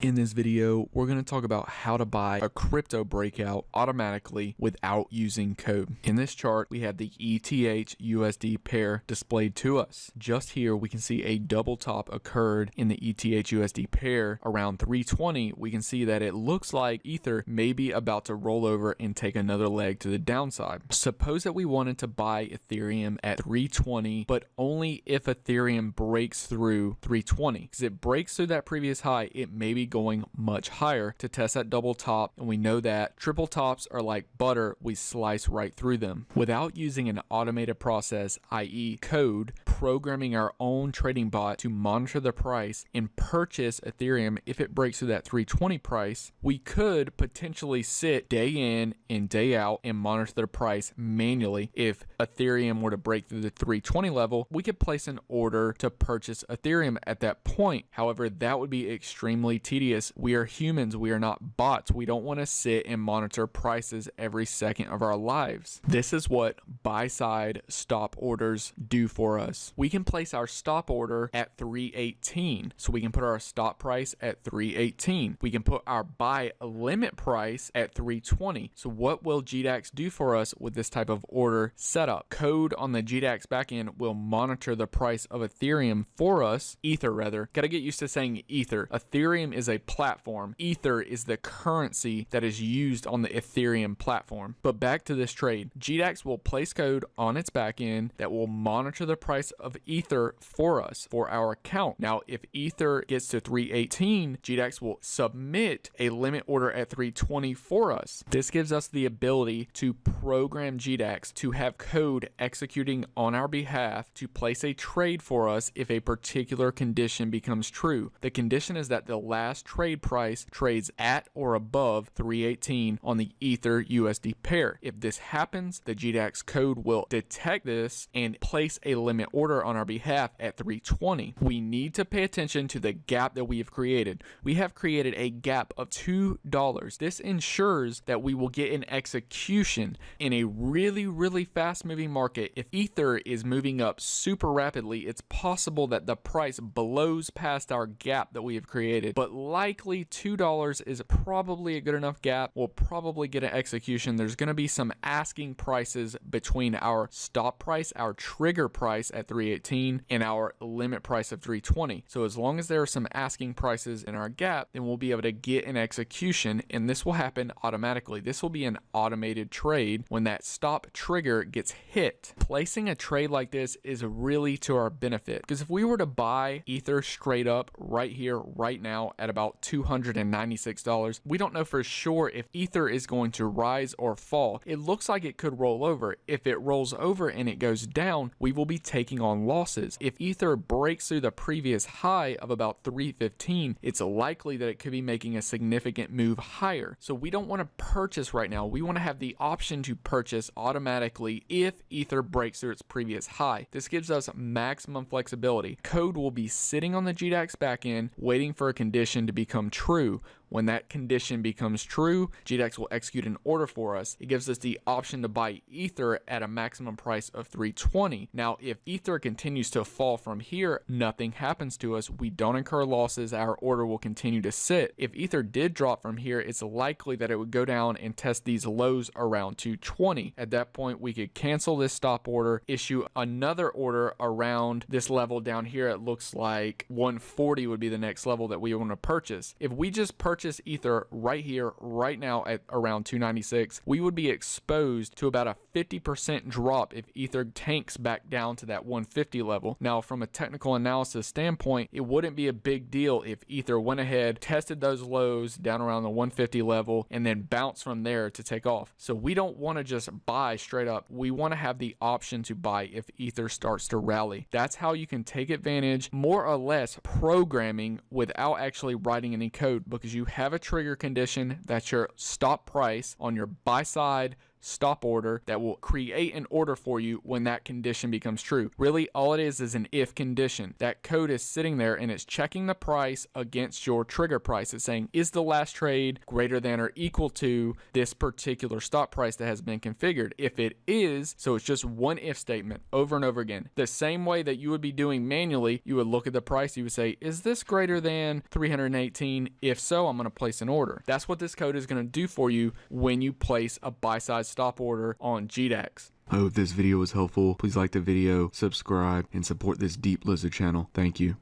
In this video, we're going to talk about how to buy a crypto breakout automatically without using code. In this chart, we have the ETH USD pair displayed to us. Just here, we can see a double top occurred in the ETH USD pair around 320. We can see that it looks like Ether may be about to roll over and take another leg to the downside. Suppose that we wanted to buy Ethereum at 320, but only if Ethereum breaks through 320. Because it breaks through that previous high, it may be going much higher to test that double top, and we know that triple tops are like butter, we slice right through them. Without using an automated process, i.e. code, programming our own trading bot to monitor the price and purchase Ethereum if it breaks through that 320 price, we could potentially sit day in and day out and monitor the price manually. If Ethereum were to break through the 320 level, we could place an order to purchase Ethereum at that point. However, that would be extremely tedious. We are humans, we are not bots. We don't want to sit and monitor prices every second of our lives. This is what buy-side stop orders do for us. We can place our stop order at 318. So we can put our stop price at 318. We can put our buy limit price at 320. So what will GDAX do for us with this type of order setup? Code on the GDAX backend will monitor the price of Ethereum for us. Ether rather. Gotta get used to saying Ether. Ethereum is a platform. Ether is the currency that is used on the Ethereum platform. But back to this trade, GDAX will place code on its backend that will monitor the price of Ether for us, for our account. Now, if Ether gets to 318, GDAX will submit a limit order at 320 for us. This gives us the ability to program GDAX to have code executing on our behalf to place a trade for us if a particular condition becomes true. The condition is that the last trade price trades at or above 318 on the Ether USD pair. If this happens, the GDAX code will detect this and place a limit order on our behalf at 320. We need to pay attention to the gap that we have created. We have created a gap of $2. This ensures that we will get an execution in a really fast moving market. If Ether is moving up super rapidly, it's possible that the price blows past our gap that we have created, but likely $2 is probably a good enough gap. We'll probably get an execution. There's going to be some asking prices between our stop price, our trigger price at 318, and our limit price of 320. So as long as there are some asking prices in our gap, then we'll be able to get an execution, and this will happen automatically. This will be an automated trade when that stop trigger gets hit. Placing a trade like this is really to our benefit, because if we were to buy Ether straight up right here, right now at about $296, we don't know for sure if Ether is going to rise or fall. It looks like it could roll over. If it rolls over and it goes down, we will be taking on losses. If Ether breaks through the previous high of about 315, it's likely that it could be making a significant move higher. So we don't want to purchase right now. We want to have the option to purchase automatically if Ether breaks through its previous high. This gives us maximum flexibility. Code will be sitting on the GDAX backend waiting for a condition to become true. When that condition becomes true, GDAX will execute an order for us. It gives us the option to buy Ether at a maximum price of 320. Now, if Ether continues to fall from here, nothing happens to us. We don't incur losses. Our order will continue to sit. If Ether did drop from here, it's likely that it would go down and test these lows around 220. At that point, we could cancel this stop order, issue another order around this level down here. It looks like 140 would be the next level that we want to purchase. If we just purchase Ether right here, right now at around 296, we would be exposed to about a 50% drop if Ether tanks back down to that 150 level. Now, from a technical analysis standpoint, it wouldn't be a big deal if Ether went ahead, tested those lows down around the 150 level, and then bounced from there to take off. So we don't want to just buy straight up. We want to have the option to buy if Ether starts to rally. That's how you can take advantage, more or less, programming without actually writing any code, because you have a trigger condition. That's your stop price on your buy side stop order that will create an order for you when that condition becomes true. Really, all it is an if condition. That code is sitting there and it's checking the price against your trigger price. It's saying, is the last trade greater than or equal to this particular stop price that has been configured? If it is, so it's just one if statement over and over again. The same way that you would be doing manually, you would look at the price, you would say, is this greater than 318? If so, I'm going to place an order. That's what this code is going to do for you when you place a buy-side stop order on GDAX. I hope this video was helpful. Please like the video, subscribe, and support this Deep Lizard channel. Thank you.